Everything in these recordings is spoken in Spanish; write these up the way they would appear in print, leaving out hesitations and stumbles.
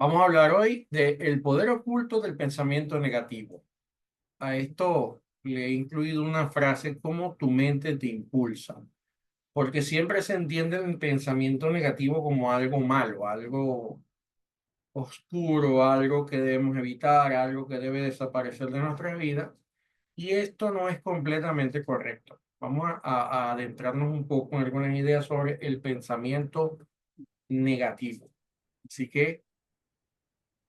Vamos a hablar hoy del poder oculto del pensamiento negativo. A esto le he incluido una frase como tu mente te impulsa, porque siempre se entiende el pensamiento negativo como algo malo, algo oscuro, algo que debemos evitar, algo que debe desaparecer de nuestra vida, y esto no es completamente correcto. Vamos a adentrarnos un poco en algunas ideas sobre el pensamiento negativo. Así que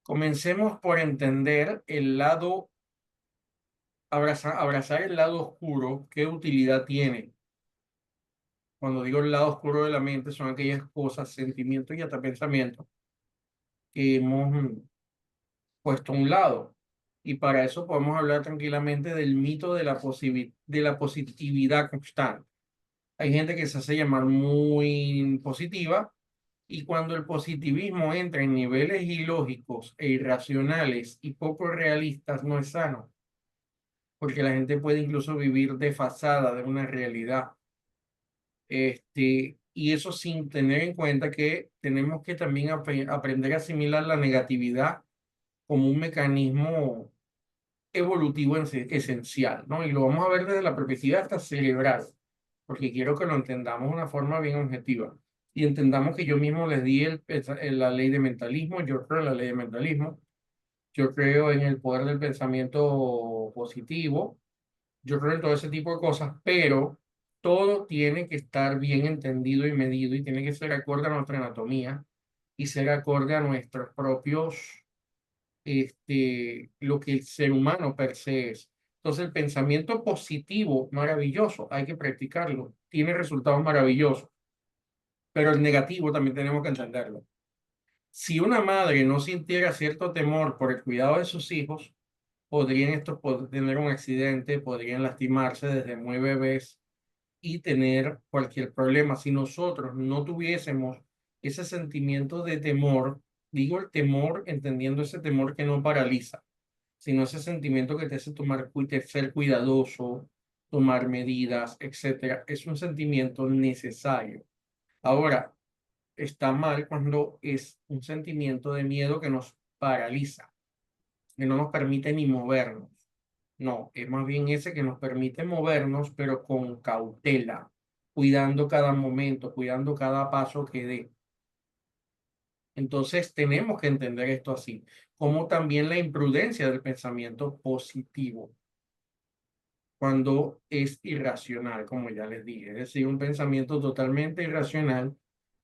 comencemos por entender el lado, abrazar el lado oscuro, qué utilidad tiene. Cuando digo el lado oscuro de la mente, son aquellas cosas, sentimientos y hasta pensamientos que hemos puesto a un lado. Y para eso podemos hablar tranquilamente del mito de de la positividad constante. Hay gente que se hace llamar muy positiva y cuando el positivismo entra en niveles ilógicos e irracionales y poco realistas, no es sano porque la gente puede incluso vivir desfasada de una realidad. Y eso sin tener en cuenta que tenemos que también aprender a asimilar la negatividad como un mecanismo evolutivo esencial, ¿no? Y lo vamos a ver desde la perspectiva hasta cerebral, porque quiero que lo entendamos de una forma bien objetiva. Y entendamos que yo mismo les di la ley de mentalismo, yo creo en la ley de mentalismo, yo creo en el poder del pensamiento positivo. Yo creo en todo ese tipo de cosas, pero todo tiene que estar bien entendido y medido y tiene que ser acorde a nuestra anatomía y ser acorde a nuestros propios, lo que el ser humano per se es. Entonces, el pensamiento positivo, maravilloso, hay que practicarlo, tiene resultados maravillosos, pero el negativo también tenemos que entenderlo. Si una madre no sintiera cierto temor por el cuidado de sus hijos, podrían estos tener un accidente, podrían lastimarse desde muy bebés y tener cualquier problema. Si nosotros no tuviésemos ese sentimiento de temor, digo el temor entendiendo ese temor que no paraliza, sino ese sentimiento que te hace ser cuidadoso, tomar medidas, etcétera, es un sentimiento necesario. Ahora, está mal cuando es un sentimiento de miedo que nos paraliza, que no nos permite ni movernos. No, es más bien ese que nos permite movernos, pero con cautela, cuidando cada momento, cuidando cada paso que dé. Entonces tenemos que entender esto así, como también la imprudencia del pensamiento positivo, cuando es irracional, como ya les dije, es decir, un pensamiento totalmente irracional,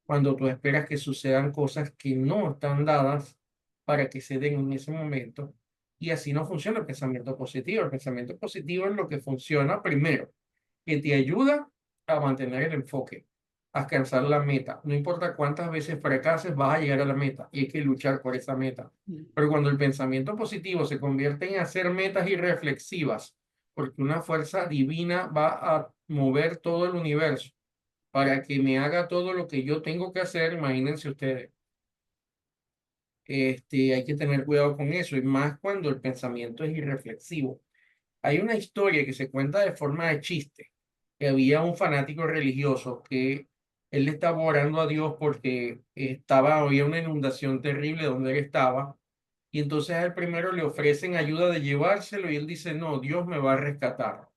cuando tú esperas que sucedan cosas que no están dadas para que se den en ese momento, y así no funciona el pensamiento positivo. El pensamiento positivo es lo que funciona primero que te ayuda a mantener el enfoque, a alcanzar la meta. No importa cuántas veces fracases, vas a llegar a la meta y hay que luchar por esa meta. Pero cuando el pensamiento positivo se convierte en hacer metas irreflexivas, porque una fuerza divina va a mover todo el universo para que me haga todo lo que yo tengo que hacer, imagínense ustedes. Hay que tener cuidado con eso, y más cuando el pensamiento es irreflexivo. Hay una historia que se cuenta de forma de chiste, que había un fanático religioso que él le estaba orando a Dios porque había una inundación terrible donde él estaba, y entonces a él primero le ofrecen ayuda de llevárselo y él dice, no, Dios me va a rescatar.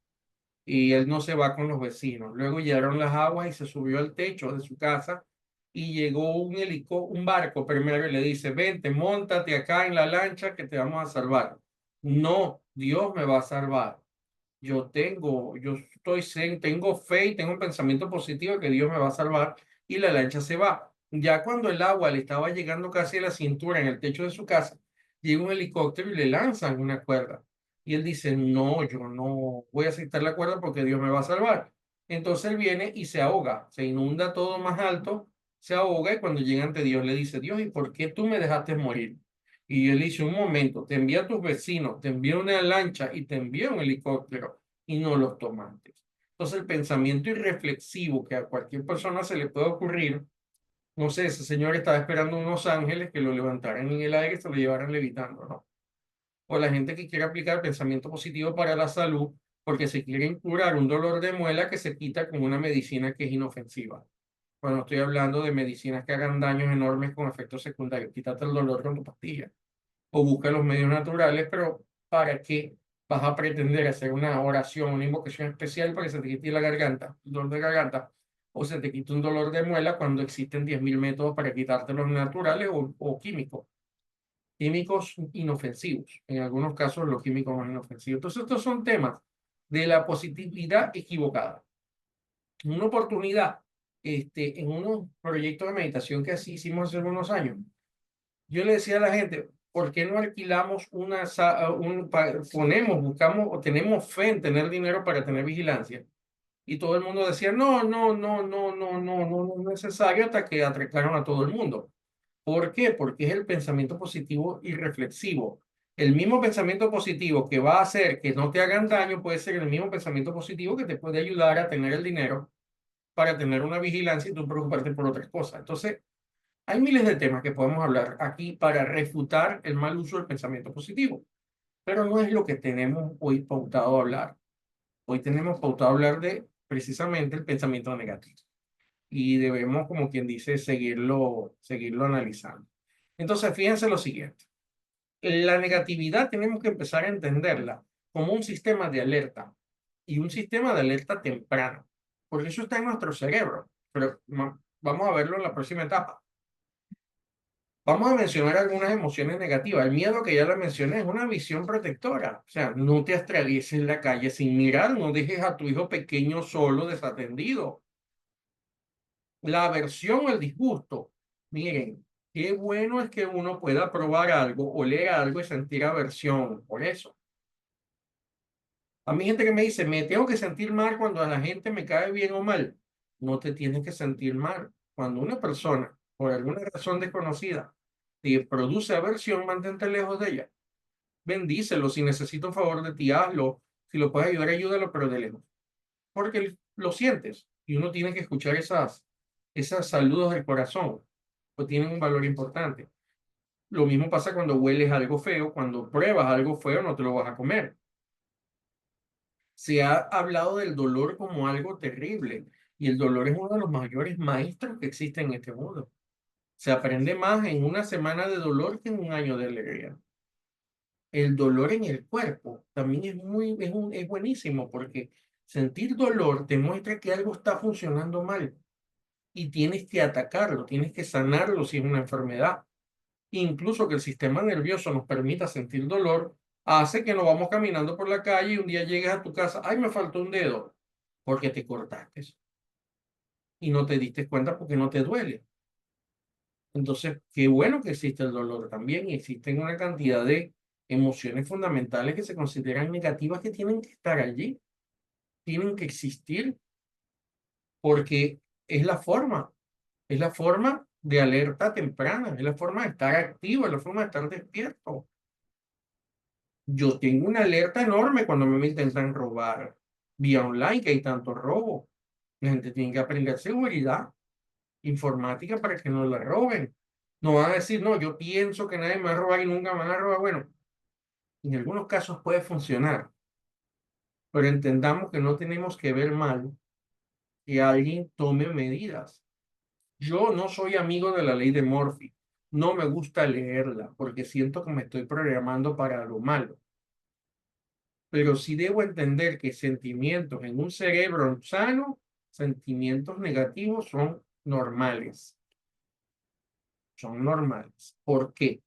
Y él no se va con los vecinos. Luego llegaron las aguas y se subió al techo de su casa y llegó un barco primero y le dice, vente, móntate acá en la lancha que te vamos a salvar. No, Dios me va a salvar. Tengo fe y tengo un pensamiento positivo que Dios me va a salvar y la lancha se va. Ya cuando el agua le estaba llegando casi a la cintura en el techo de su casa, llega un helicóptero y le lanzan una cuerda. Y él dice, no, yo no voy a aceptar la cuerda porque Dios me va a salvar. Entonces él viene y se ahoga, se inunda todo más alto, se ahoga y cuando llega ante Dios le dice, Dios, ¿y por qué tú me dejaste morir? Y él dice, un momento, te envía a tus vecinos, te envía una lancha y te envía un helicóptero y no los tomantes. Entonces el pensamiento irreflexivo que a cualquier persona se le puede ocurrir, no sé, ese señor estaba esperando unos ángeles que lo levantaran en el aire y se lo llevaran levitando, ¿no? O la gente que quiere aplicar pensamiento positivo para la salud porque se quieren curar un dolor de muela que se quita con una medicina que es inofensiva. Cuando estoy hablando de medicinas que hagan daños enormes con efectos secundarios, quítate el dolor con tu pastilla o busca los medios naturales, pero ¿para qué vas a pretender hacer una oración, una invocación especial para que se te quite la garganta, el dolor de garganta, o se te quite un dolor de muela cuando existen 10.000 métodos para quitarte los naturales o químicos? Químicos inofensivos. En algunos casos los químicos más inofensivos. Entonces estos son temas de la positividad equivocada. En una oportunidad, en unos proyectos de meditación que así hicimos hace unos años, yo le decía a la gente, ¿por qué no alquilamos ponemos, buscamos o tenemos fe en tener dinero para tener vigilancia? Y todo el mundo decía, no, no, no, no, no, no, no, no es necesario, hasta que atracaron a todo el mundo. ¿Por qué? Porque es el pensamiento positivo y reflexivo. El mismo pensamiento positivo que va a hacer que no te hagan daño puede ser el mismo pensamiento positivo que te puede ayudar a tener el dinero para tener una vigilancia y tú preocuparte por otras cosas. Entonces, hay miles de temas que podemos hablar aquí para refutar el mal uso del pensamiento positivo, pero no es lo que tenemos hoy pautado a hablar. Hoy tenemos pautado a hablar de precisamente el pensamiento negativo y debemos, como quien dice, seguirlo analizando. Entonces, fíjense lo siguiente. La negatividad tenemos que empezar a entenderla como un sistema de alerta y un sistema de alerta temprano, porque eso está en nuestro cerebro. Pero vamos a verlo en la próxima etapa. Vamos a mencionar algunas emociones negativas. El miedo, que ya lo mencioné, es una visión protectora. O sea, no te atravieses la calle sin mirar, no dejes a tu hijo pequeño solo, desatendido. La aversión, el disgusto. Miren, qué bueno es que uno pueda probar algo, oler algo y sentir aversión por eso. A mí gente que me dice, me tengo que sentir mal cuando a la gente me cae bien o mal. No te tienes que sentir mal. Cuando una persona, por alguna razón desconocida, te produce aversión, mantente lejos de ella. Bendícelo. Si necesita un favor de ti, hazlo. Si lo puedes ayudar, ayúdalo, pero de lejos. Porque lo sientes y uno tiene que escuchar esas saludos del corazón, pues tienen un valor importante. Lo mismo pasa cuando hueles algo feo, cuando pruebas algo feo, no te lo vas a comer. Se ha hablado del dolor como algo terrible y el dolor es uno de los mayores maestros que existen en este mundo. Se aprende más en una semana de dolor que en un año de alegría. El dolor en el cuerpo también es buenísimo, porque sentir dolor te muestra que algo está funcionando mal y tienes que atacarlo, tienes que sanarlo si es una enfermedad. Incluso que el sistema nervioso nos permita sentir dolor, hace que nos vamos caminando por la calle y un día llegues a tu casa, ay, me faltó un dedo, porque te cortaste y no te diste cuenta porque no te duele. Entonces, qué bueno que existe el dolor también, y existen una cantidad de emociones fundamentales que se consideran negativas, que tienen que estar allí, tienen que existir, porque es es la forma de alerta temprana, es la forma de estar activo, es la forma de estar despierto. Yo tengo una alerta enorme cuando me intentan robar vía online, que hay tanto robo. La gente tiene que aprender seguridad informática para que no la roben. No van a decir, no, yo pienso que nadie me va a robar y nunca me van a robar. Bueno, en algunos casos puede funcionar, pero entendamos que no tenemos que ver mal que alguien tome medidas. Yo no soy amigo de la ley de Murphy. No me gusta leerla porque siento que me estoy programando para lo malo. Pero sí debo entender que sentimientos en un cerebro sano, sentimientos negativos son normales. Son normales. ¿Por qué?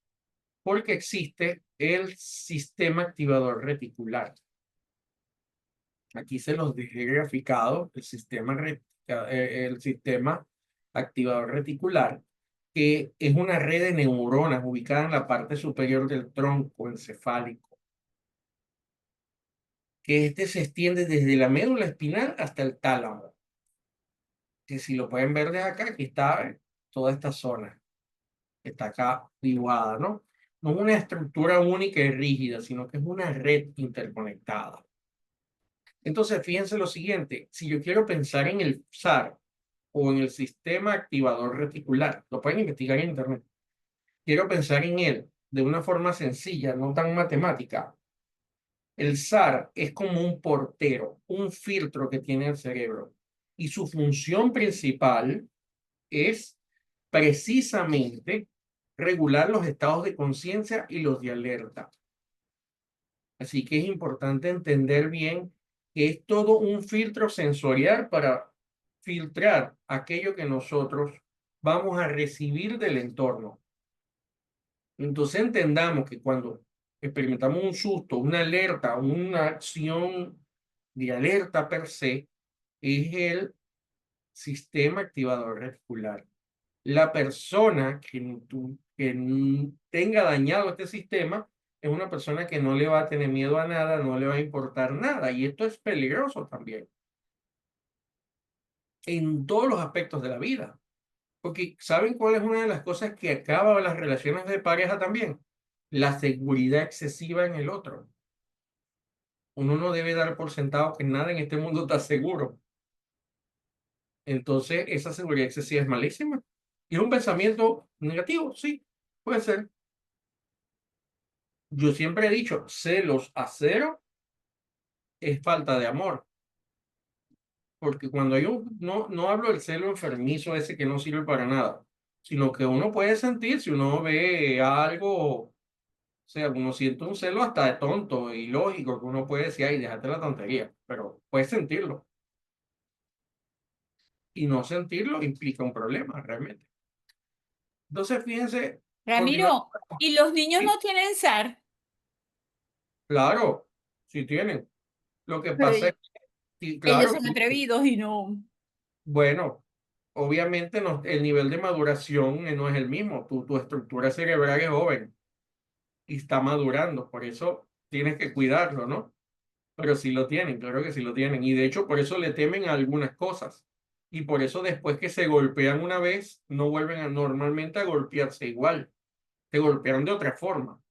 Porque existe el sistema activador reticular. Aquí se los dejé graficado, el sistema activador reticular, que es una red de neuronas ubicada en la parte superior del tronco encefálico, que este se extiende desde la médula espinal hasta el tálamo. Que si lo pueden ver desde acá, aquí está toda esta zona, que está acá dibujada, ¿no? No es una estructura única y rígida, sino que es una red interconectada. Entonces, fíjense lo siguiente, si yo quiero pensar en el SAR o en el sistema activador reticular, lo pueden investigar en internet, quiero pensar en él de una forma sencilla, no tan matemática. El SAR es como un portero, un filtro que tiene el cerebro, y su función principal es precisamente regular los estados de conciencia y los de alerta. Así que es importante entender bien que es todo un filtro sensorial para filtrar aquello que nosotros vamos a recibir del entorno. Entonces entendamos que cuando experimentamos un susto, una alerta, una acción de alerta per se, es el sistema activador reticular. La persona que tenga dañado este sistema es una persona que no le va a tener miedo a nada, no le va a importar nada. Y esto es peligroso también en todos los aspectos de la vida. Porque ¿saben cuál es una de las cosas que acaba las relaciones de pareja también? La seguridad excesiva en el otro. Uno no debe dar por sentado que nada en este mundo está seguro. Entonces, esa seguridad excesiva es malísima. Y es un pensamiento negativo, sí, puede ser. Yo siempre he dicho, celos a cero es falta de amor. Porque cuando yo no hablo del celo enfermizo ese que no sirve para nada, sino que uno puede sentir si uno ve algo, o sea, uno siente un celo hasta de tonto y lógico, que uno puede decir, ay, déjate la tontería, pero puedes sentirlo. Y no sentirlo implica un problema realmente. Entonces, fíjense, continuando. Ramiro, ¿y los niños Sí, no tienen SAR? claro, sí tienen. Lo que Pero pasa es que, sí, ellos claro, son atrevidos y no. bueno, obviamente el nivel de maduración no es el mismo. Tu estructura cerebral es joven y está madurando, por eso tienes que cuidarlo, ¿no? Pero sí lo tienen, claro que sí lo tienen. Y de hecho, por eso le temen a algunas cosas. Y por eso después que se golpean una vez, no vuelven normalmente a golpearse igual. Se golpean de otra forma.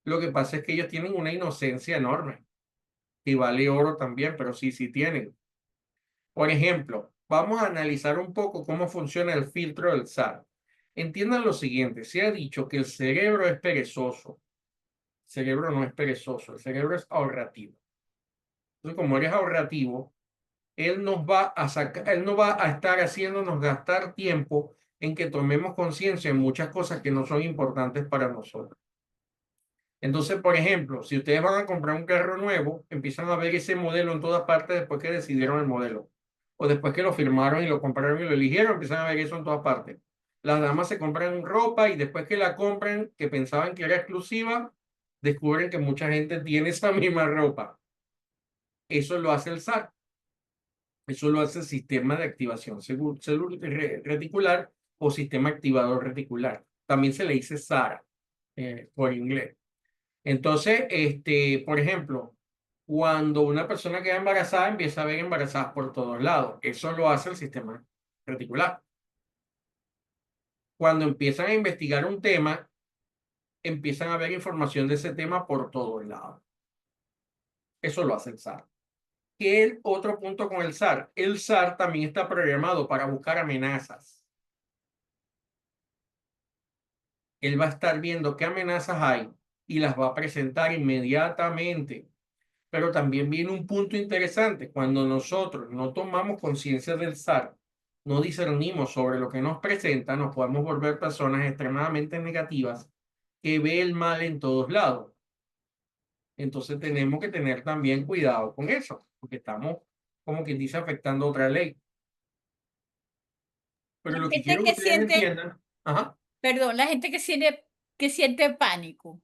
Lo que pasa es que ellos tienen una inocencia enorme y vale oro también, pero sí, sí tienen. Por ejemplo, vamos a analizar un poco cómo funciona el filtro del SAR. Entiendan lo siguiente, se ha dicho que el cerebro es perezoso. El cerebro no es perezoso, el cerebro es ahorrativo. Entonces, como eres ahorrativo, él no va a estar haciéndonos gastar tiempo en que tomemos conciencia en muchas cosas que no son importantes para nosotros. Entonces, por ejemplo, si ustedes van a comprar un carro nuevo, empiezan a ver ese modelo en todas partes después que decidieron el modelo. O después que lo firmaron y lo compraron y lo eligieron, empiezan a ver eso en todas partes. Las damas se compran ropa y después que la compran, que pensaban que era exclusiva, descubren que mucha gente tiene esa misma ropa. Eso lo hace el SAR. Eso lo hace el sistema de activación reticular o sistema activador reticular. También se le dice SAR por inglés. Entonces, por ejemplo, cuando una persona queda embarazada, empieza a ver embarazadas por todos lados. Eso lo hace el sistema reticular. Cuando empiezan a investigar un tema, empiezan a ver información de ese tema por todos lados. Eso lo hace el SAR. ¿Qué es otro punto con el SAR? El SAR también está programado para buscar amenazas. Él va a estar viendo qué amenazas hay y las va a presentar inmediatamente. Pero también viene un punto interesante. Cuando nosotros no tomamos conciencia del SAR, no discernimos sobre lo que nos presenta, nos podemos volver personas extremadamente negativas que ve el mal en todos lados. Entonces tenemos que tener también cuidado con eso, porque estamos, como quien dice, afectando otra ley. Pero La lo que gente quiero que que ustedes siente, entiendan, ajá, perdón, la gente que siente pánico,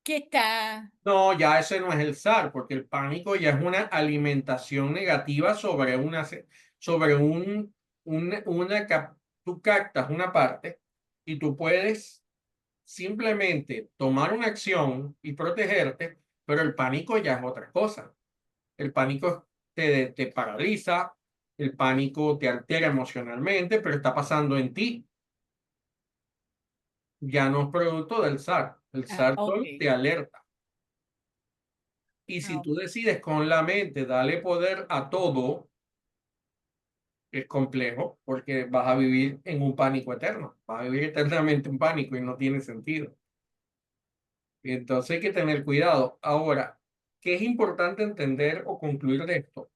que está, no, ya ese no es el SAR, porque el pánico ya es una alimentación negativa sobre tú captas una parte y tú puedes simplemente tomar una acción y protegerte, pero el pánico ya es otra cosa. El pánico te paraliza, el pánico te altera emocionalmente, pero está pasando en ti. Ya no es producto del SAR. El ah, SAR ok, solo te alerta. Y si ah, tú decides con la mente darle poder a todo, es complejo porque vas a vivir en un pánico eterno. Vas a vivir eternamente en pánico y no tiene sentido. Entonces hay que tener cuidado. Ahora, ¿qué es importante entender o concluir de esto?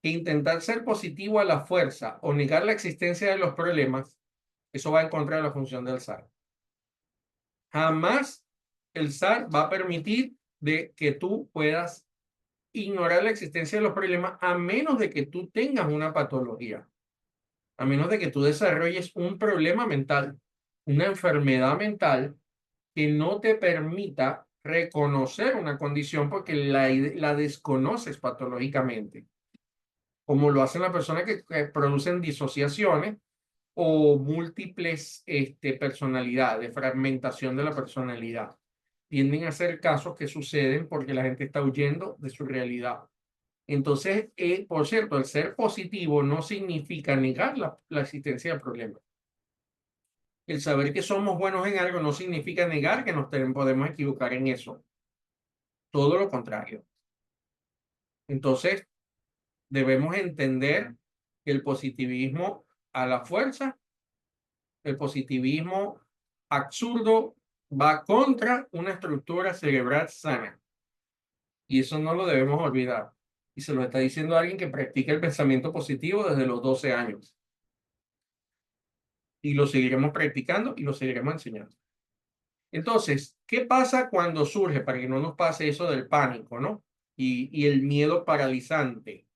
que intentar ser positivo a la fuerza o negar la existencia de los problemas, eso va en contra de la función del SAR. Jamás el SAR va a permitir de que tú puedas ignorar la existencia de los problemas a menos de que tú tengas una patología, a menos de que tú desarrolles un problema mental, una enfermedad mental que no te permita reconocer una condición porque la desconoces patológicamente, como lo hacen las personas que producen disociaciones o múltiples personalidades, fragmentación de la personalidad. Tienden a ser casos que suceden porque la gente está huyendo de su realidad. Entonces, por cierto, el ser positivo no significa negar la existencia del problema. El saber que somos buenos en algo no significa negar que nos podemos equivocar en eso. Todo lo contrario. Entonces, debemos entender que el positivismo a la fuerza, el positivismo absurdo, va contra una estructura cerebral sana. Y eso no lo debemos olvidar. Y se lo está diciendo alguien que practica el pensamiento positivo desde los 12 años. Y lo seguiremos practicando y lo seguiremos enseñando. Entonces, ¿qué pasa cuando surge, para que no nos pase eso del pánico, ¿no? Y el miedo paralizante.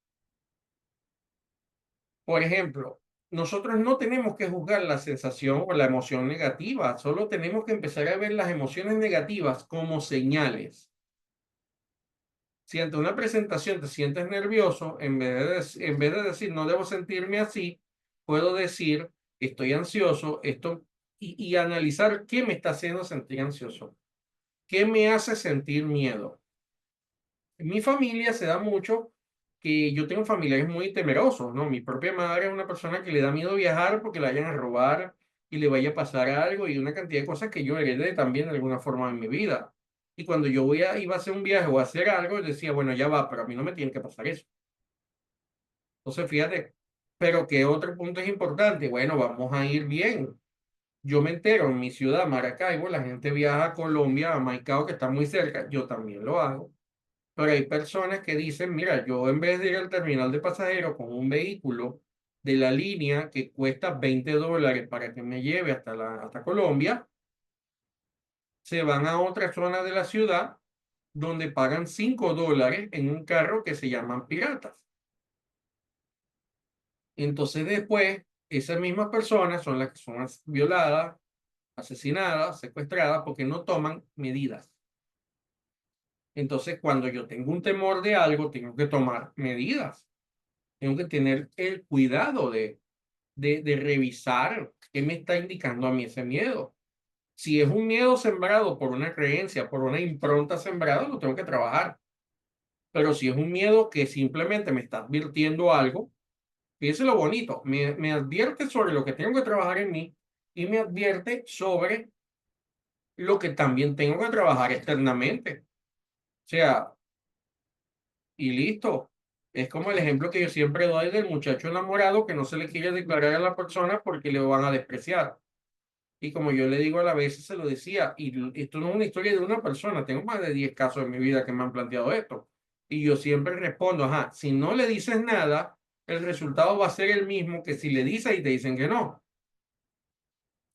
Por ejemplo, nosotros no tenemos que juzgar la sensación o la emoción negativa, solo tenemos que empezar a ver las emociones negativas como señales. Si ante una presentación te sientes nervioso, en vez de decir no debo sentirme así, puedo decir estoy ansioso, y analizar qué me está haciendo sentir ansioso, qué me hace sentir miedo. En mi familia se da mucho que yo tengo familiares muy temerosos, ¿no? Mi propia madre es una persona que le da miedo viajar porque la vayan a robar y le vaya a pasar algo y una cantidad de cosas que yo heredé también de alguna forma en mi vida. Y cuando yo iba a hacer un viaje o a hacer algo, yo decía, bueno, ya va, pero a mí no me tiene que pasar eso. Entonces, fíjate, pero ¿qué otro punto es importante? Bueno, vamos a ir bien. Yo me entero en mi ciudad, Maracaibo, la gente viaja a Colombia, a Maicao, que está muy cerca, yo también lo hago. Pero hay personas que dicen, mira, yo en vez de ir al terminal de pasajeros con un vehículo de la línea que cuesta $20 para que me lleve hasta Colombia, se van a otra zona de la ciudad donde pagan $5 en un carro que se llaman piratas. Entonces después, esas mismas personas son las que son violadas, asesinadas, secuestradas, porque no toman medidas. Entonces, cuando yo tengo un temor de algo, tengo que tomar medidas. Tengo que tener el cuidado de revisar qué me está indicando a mí ese miedo. Si es un miedo sembrado por una creencia, por una impronta sembrada, lo tengo que trabajar. Pero si es un miedo que simplemente me está advirtiendo algo, fíjese lo bonito, me advierte sobre lo que tengo que trabajar en mí y me advierte sobre lo que también tengo que trabajar externamente. O sea, y listo. Es como el ejemplo que yo siempre doy del muchacho enamorado que no se le quiere declarar a la persona porque le van a despreciar. Y como yo le digo a la vez, se lo decía, y esto no es una historia de una persona, tengo más de 10 casos en mi vida que me han planteado esto. Y yo siempre respondo, ajá, si no le dices nada, el resultado va a ser el mismo que si le dices y te dicen que no.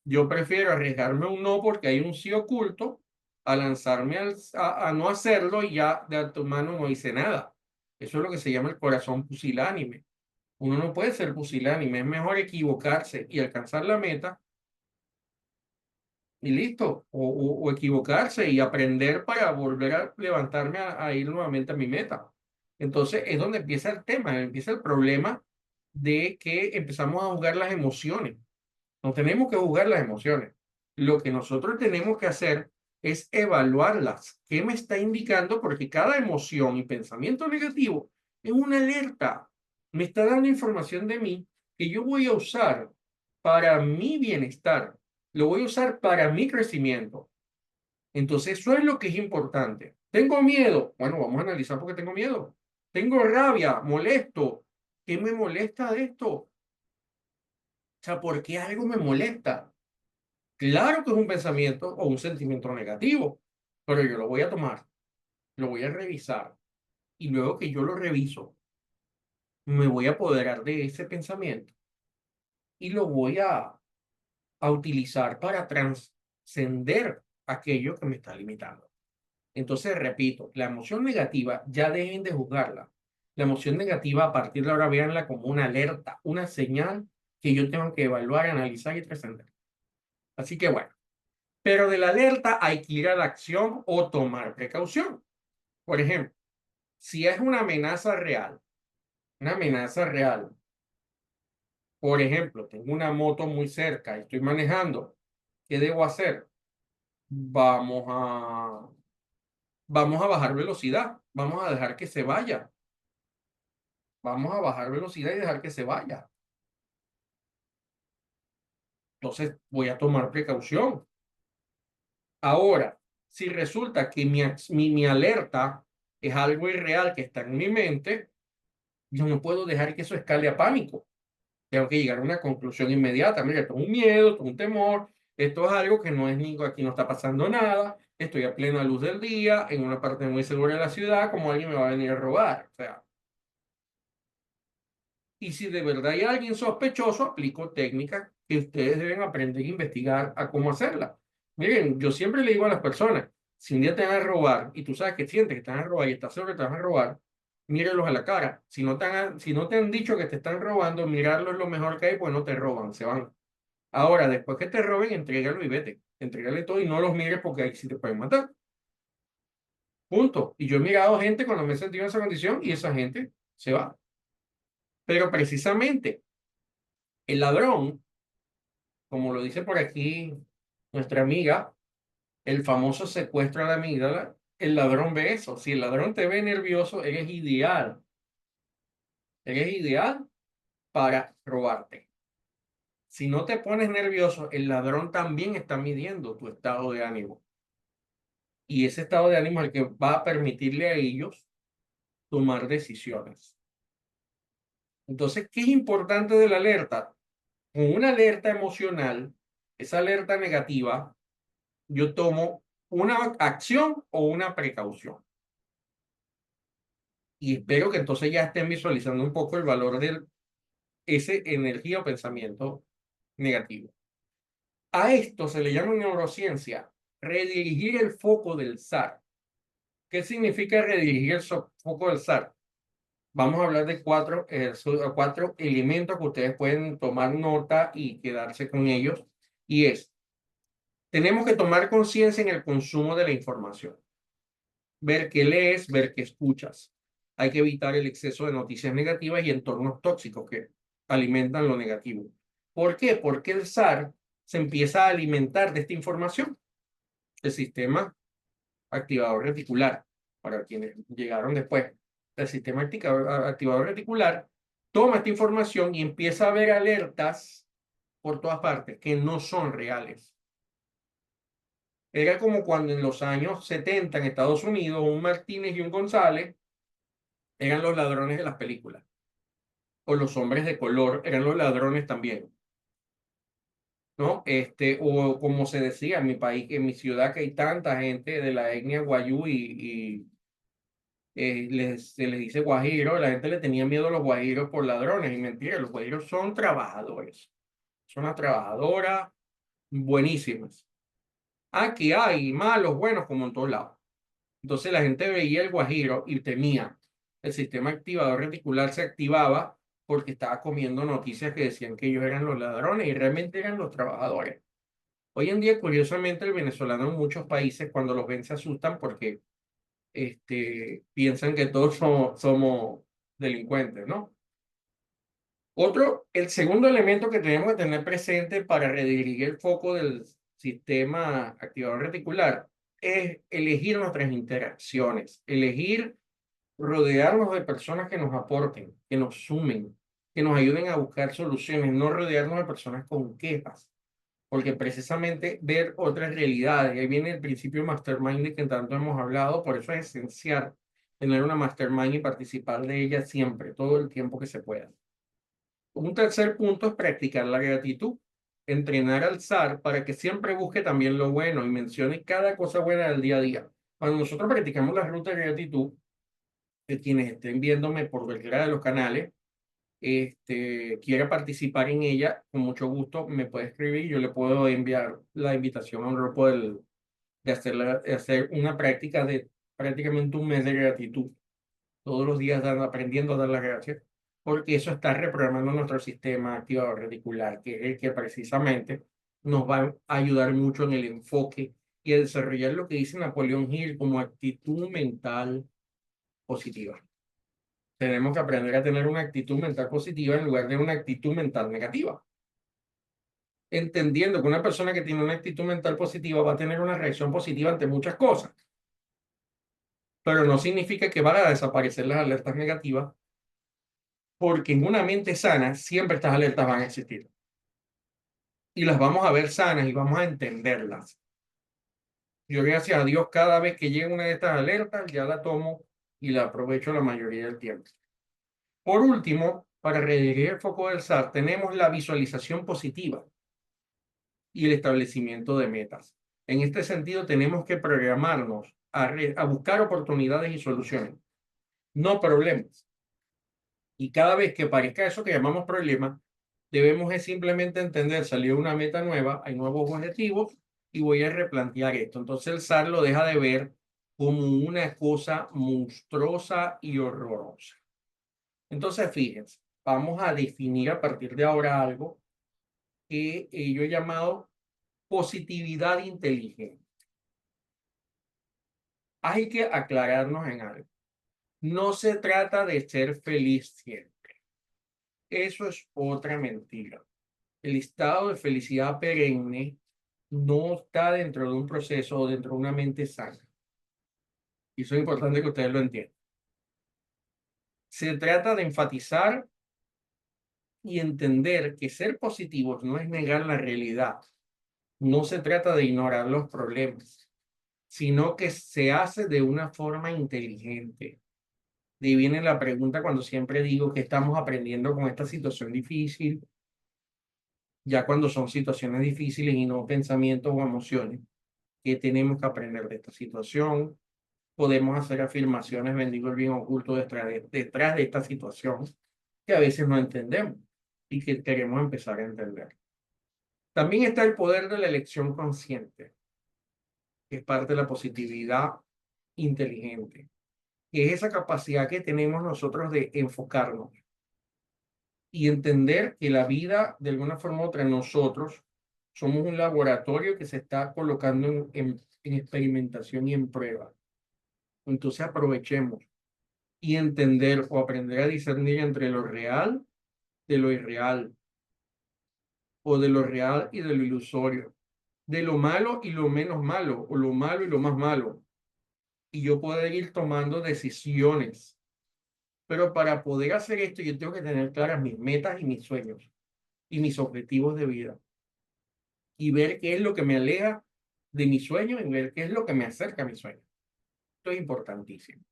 Yo prefiero arriesgarme un no porque hay un sí oculto a lanzarme a no hacerlo y ya de antemano no hice nada. Eso es lo que se llama el corazón pusilánime. Uno no puede ser pusilánime, es mejor equivocarse y alcanzar la meta y listo, o equivocarse y aprender para volver a levantarme a ir nuevamente a mi meta. Entonces es donde empieza el tema, empieza el problema de que empezamos a jugar las emociones. No tenemos que juzgar las emociones. Lo que nosotros tenemos que hacer es evaluarlas. ¿Qué me está indicando? Porque cada emoción y pensamiento negativo es una alerta. Me está dando información de mí que yo voy a usar para mi bienestar. Lo voy a usar para mi crecimiento. Entonces, eso es lo que es importante. ¿Tengo miedo? Bueno, vamos a analizar por qué tengo miedo. Tengo rabia, molesto. ¿Qué me molesta de esto? O sea, ¿por qué algo me molesta? Claro que es un pensamiento o un sentimiento negativo, pero yo lo voy a tomar, lo voy a revisar y luego que yo lo reviso, me voy a apoderar de ese pensamiento y lo voy a utilizar para trascender aquello que me está limitando. Entonces, repito, la emoción negativa ya dejen de juzgarla. La emoción negativa a partir de ahora véanla como una alerta, una señal que yo tengo que evaluar, analizar y trascender. Así que bueno, pero de la alerta hay que ir a la acción o tomar precaución. Por ejemplo, si es una amenaza real, por ejemplo, tengo una moto muy cerca y estoy manejando, ¿qué debo hacer? Vamos a, vamos a bajar velocidad, vamos a dejar que se vaya, vamos a bajar velocidad y dejar que se vaya. Entonces voy a tomar precaución. Ahora, si resulta que mi alerta es algo irreal que está en mi mente, yo no puedo dejar que eso escale a pánico. Tengo que llegar a una conclusión inmediata. Mira, esto es un miedo, esto es un temor, esto es algo que no es ni aquí no está pasando nada, estoy a plena luz del día, en una parte muy segura de la ciudad, como alguien me va a venir a robar. O sea, y si de verdad hay alguien sospechoso, aplico técnicas que ustedes deben aprender a investigar a cómo hacerla. Miren, yo siempre le digo a las personas, si un día te van a robar y tú sabes que sientes que te van a robar y estás seguro que te van a robar, mírelos a la cara. Si no te han dicho que te están robando, mirarlos es lo mejor que hay, pues no te roban, se van. Ahora, después que te roben, entrégalo y vete. Entrégale todo y no los mires porque ahí sí te pueden matar. Punto. Y yo he mirado gente cuando me he sentido en esa condición y esa gente se va. Pero precisamente el ladrón, como lo dice por aquí nuestra amiga, el famoso secuestro a la amígdala, el ladrón ve eso. Si el ladrón te ve nervioso, eres ideal. Eres ideal para robarte. Si no te pones nervioso, el ladrón también está midiendo tu estado de ánimo. Y ese estado de ánimo es el que va a permitirle a ellos tomar decisiones. Entonces, ¿qué es importante de la alerta? Con una alerta emocional, esa alerta negativa, yo tomo una acción o una precaución. Y espero que entonces ya estén visualizando un poco el valor de ese energía o pensamiento negativo. A esto se le llama en neurociencia redirigir el foco del SAR. ¿Qué significa redirigir el foco del SAR? Vamos a hablar de cuatro elementos que ustedes pueden tomar nota y quedarse con ellos. Y es, tenemos que tomar conciencia en el consumo de la información. Ver qué lees, ver qué escuchas. Hay que evitar el exceso de noticias negativas y entornos tóxicos que alimentan lo negativo. ¿Por qué? Porque el SAR se empieza a alimentar de esta información. El sistema activador reticular, para quienes llegaron después, el sistema activador reticular toma esta información y empieza a ver alertas por todas partes que no son reales. Era como cuando en los años 70 en Estados Unidos un Martínez y un González eran los ladrones de las películas, o los hombres de color eran los ladrones también, ¿no? O como se decía en mi país, en mi ciudad, que hay tanta gente de la etnia guayú se les dice guajiro, la gente le tenía miedo a los guajiros por ladrones, y mentira, los guajiros son trabajadores, son las trabajadoras buenísimas. Aquí hay malos, buenos, como en todos lados. Entonces la gente veía el guajiro y temía. El sistema activador reticular se activaba porque estaba comiendo noticias que decían que ellos eran los ladrones y realmente eran los trabajadores. Hoy en día, curiosamente, el venezolano en muchos países cuando los ven se asustan porque piensan que todos somos delincuentes, ¿no? El segundo elemento que tenemos que tener presente para redirigir el foco del sistema activador reticular es elegir nuestras interacciones, elegir rodearnos de personas que nos aporten, que nos sumen, que nos ayuden a buscar soluciones, no rodearnos de personas con quejas, porque precisamente ver otras realidades, y ahí viene el principio mastermind de que tanto hemos hablado, por eso es esencial tener una mastermind y participar de ella siempre, todo el tiempo que se pueda. Un tercer punto es practicar la gratitud, entrenar al SAR para que siempre busque también lo bueno y mencione cada cosa buena del día a día. Cuando nosotros practicamos la ruta de gratitud, quienes estén viéndome por cualquiera de los canales, quiera participar en ella, con mucho gusto me puede escribir. Yo le puedo enviar la invitación a un grupo de hacer una práctica de prácticamente un mes de gratitud. Todos los días aprendiendo a dar las gracias, porque eso está reprogramando nuestro sistema activador reticular, que es el que precisamente nos va a ayudar mucho en el enfoque y a desarrollar lo que dice Napoleón Hill como actitud mental positiva. Tenemos que aprender a tener una actitud mental positiva en lugar de una actitud mental negativa. Entendiendo que una persona que tiene una actitud mental positiva va a tener una reacción positiva ante muchas cosas, pero no significa que van a desaparecer las alertas negativas, porque en una mente sana siempre estas alertas van a existir. Y las vamos a ver sanas y vamos a entenderlas. Yo, gracias a Dios, cada vez que llega una de estas alertas, ya la tomo y la aprovecho la mayoría del tiempo. Por último, para redirigir el foco del SAR, tenemos la visualización positiva y el establecimiento de metas. En este sentido, tenemos que programarnos a buscar oportunidades y soluciones, no problemas. Y cada vez que parezca eso que llamamos problema, debemos es simplemente entender, salió una meta nueva, hay nuevos objetivos y voy a replantear esto. Entonces el SAR lo deja de ver como una cosa monstruosa y horrorosa. Entonces, fíjense, vamos a definir a partir de ahora algo que yo he llamado positividad inteligente. Hay que aclararnos en algo. No se trata de ser feliz siempre. Eso es otra mentira. El estado de felicidad perenne no está dentro de un proceso o dentro de una mente sana. Y eso es importante que ustedes lo entiendan. Se trata de enfatizar y entender que ser positivos no es negar la realidad. No se trata de ignorar los problemas, sino que se hace de una forma inteligente. De ahí viene la pregunta cuando siempre digo que estamos aprendiendo con esta situación difícil, ya cuando son situaciones difíciles y no pensamientos o emociones, que tenemos que aprender de esta situación. Podemos hacer afirmaciones, bendigo el bien oculto detrás de esta situación, que a veces no entendemos y que queremos empezar a entender. También está el poder de la elección consciente, que es parte de la positividad inteligente, que es esa capacidad que tenemos nosotros de enfocarnos y entender que la vida, de alguna forma u otra, nosotros somos un laboratorio que se está colocando en experimentación y en prueba. Entonces aprovechemos y entender o aprender a discernir entre lo real de lo irreal, o de lo real y de lo ilusorio, de lo malo y lo menos malo, o lo malo y lo más malo. Y yo poder ir tomando decisiones. Pero para poder hacer esto, yo tengo que tener claras mis metas y mis sueños y mis objetivos de vida. Y ver qué es lo que me aleja de mi sueño y ver qué es lo que me acerca a mi sueño. Esto es importantísimo.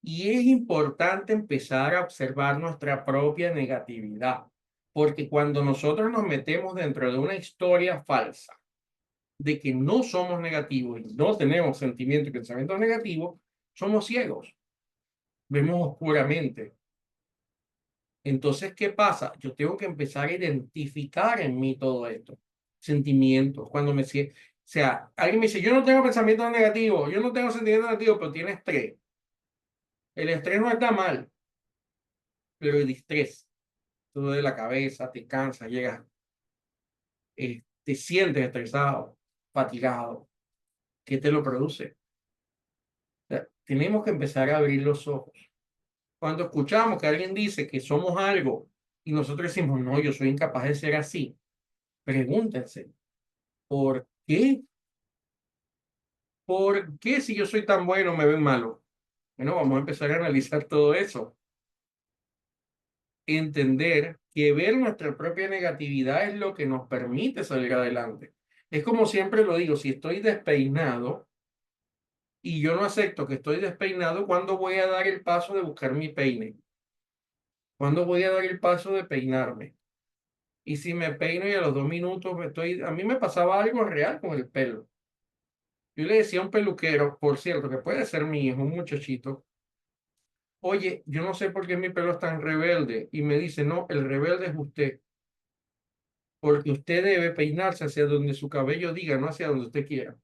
Y es importante empezar a observar nuestra propia negatividad, porque cuando nosotros nos metemos dentro de una historia falsa de que no somos negativos y no tenemos sentimientos y pensamientos negativos, somos ciegos, vemos oscuramente. Entonces, ¿qué pasa? Yo tengo que empezar a identificar en mí todo esto, sentimientos, cuando o sea, alguien me dice, yo no tengo pensamientos negativos, yo no tengo sentimientos negativos, pero tiene estrés. El estrés no está mal, pero el estrés, todo de la cabeza, te cansa, llegas, te sientes estresado, fatigado. ¿Qué te lo produce? O sea, tenemos que empezar a abrir los ojos. Cuando escuchamos que alguien dice que somos algo y nosotros decimos, no, yo soy incapaz de ser así, pregúntense, ¿por qué? ¿Por qué si yo soy tan bueno me ven malo? Bueno, vamos a empezar a analizar todo eso. Entender que ver nuestra propia negatividad es lo que nos permite salir adelante. Es como siempre lo digo, si estoy despeinado y yo no acepto que estoy despeinado, ¿cuándo voy a dar el paso de buscar mi peine? ¿Cuándo voy a dar el paso de peinarme? Y si me peino y a los 2 minutos a mí me pasaba algo real con el pelo. Yo le decía a un peluquero, por cierto, que puede ser mi hijo, un muchachito, oye, yo no sé por qué mi pelo es tan rebelde. Y me dice, no, el rebelde es usted, porque usted debe peinarse hacia donde su cabello diga, no hacia donde usted quiera.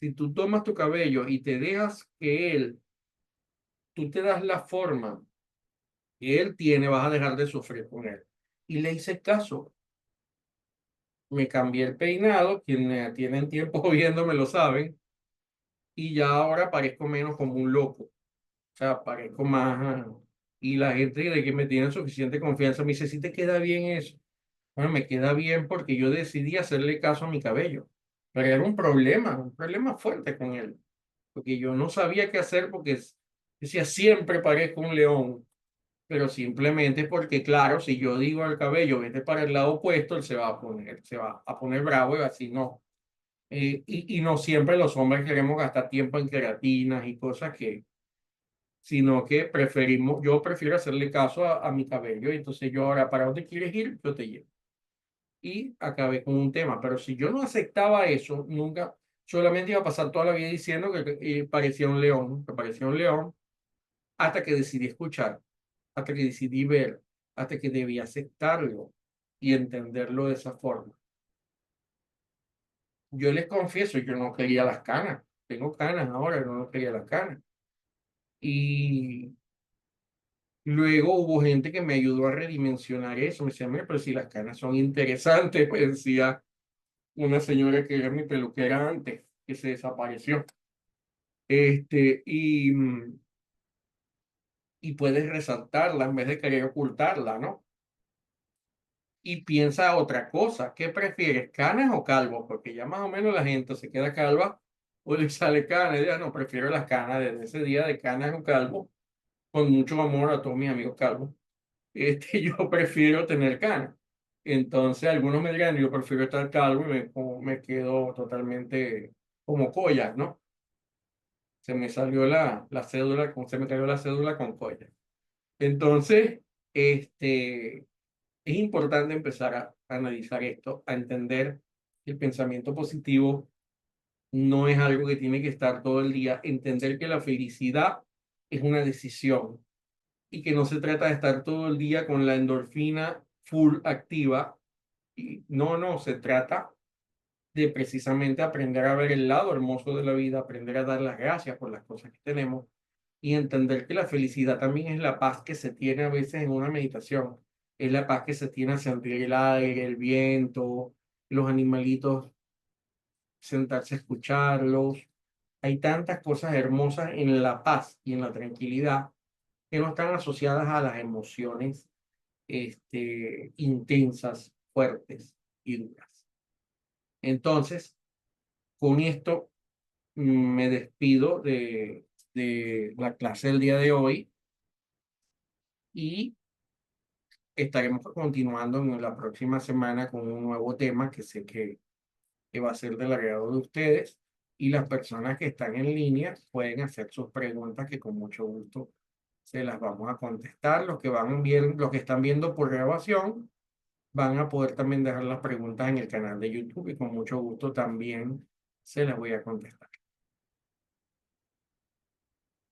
Si tú tomas tu cabello y te dejas que tú te das la forma que él tiene, vas a dejar de sufrir con él. Y le hice caso. Me cambié el peinado, quienes tienen tiempo viéndome lo saben, y ya ahora parezco menos como un loco. O sea, parezco más. Y la gente de que me tiene suficiente confianza me dice, si te queda bien eso. Bueno, me queda bien porque yo decidí hacerle caso a mi cabello. Pero era un problema fuerte con él. Porque yo no sabía qué hacer porque decía, siempre parezco un león. Pero simplemente porque, claro, si yo digo al cabello, vete para el lado opuesto, él se va a poner bravo y así no. Y no siempre los hombres queremos gastar tiempo en queratinas y cosas sino que yo prefiero hacerle caso a mi cabello. Y entonces yo ahora, ¿para dónde quieres ir? Yo te llevo. Y acabé con un tema. Pero si yo no aceptaba eso, nunca, solamente iba a pasar toda la vida diciendo que parecía un león, que parecía un león, hasta que decidí escuchar, hasta que decidí ver, hasta que debí aceptarlo y entenderlo de esa forma. Yo les confieso, yo no quería las canas. Tengo canas ahora, yo no quería las canas. Y luego hubo gente que me ayudó a redimensionar eso. Me decía, "Mira, pero si las canas son interesantes", me decía una señora que era mi peluquera antes, que se desapareció. Y puedes resaltarla en vez de querer ocultarla, ¿no? Y piensa otra cosa. ¿Qué prefieres, canas o calvo? Porque ya más o menos la gente se queda calva o le sale canas. Y ya no, prefiero las canas. Desde ese día de canas o calvo, con mucho amor a todos mis amigos calvos, yo prefiero tener canas. Entonces, algunos me dirán, yo prefiero estar calvo y me quedo totalmente como collas, ¿no? Se me salió la cédula, se me cayó la cédula con collas. Entonces, es importante empezar a analizar esto, a entender que el pensamiento positivo no es algo que tiene que estar todo el día, entender que la felicidad es una decisión y que no se trata de estar todo el día con la endorfina full activa. Y no, se trata de precisamente aprender a ver el lado hermoso de la vida, aprender a dar las gracias por las cosas que tenemos y entender que la felicidad también es la paz que se tiene a veces en una meditación, es la paz que se tiene a sentir el aire, el viento, los animalitos, sentarse a escucharlos. Hay tantas cosas hermosas en la paz y en la tranquilidad que no están asociadas a las emociones intensas, fuertes y duras. Entonces, con esto me despido de la clase del día de hoy y estaremos continuando en la próxima semana con un nuevo tema que sé que va a ser del agrado de ustedes y las personas que están en línea pueden hacer sus preguntas que con mucho gusto se las vamos a contestar. Los que están viendo por grabación van a poder también dejar las preguntas en el canal de YouTube y con mucho gusto también se las voy a contestar.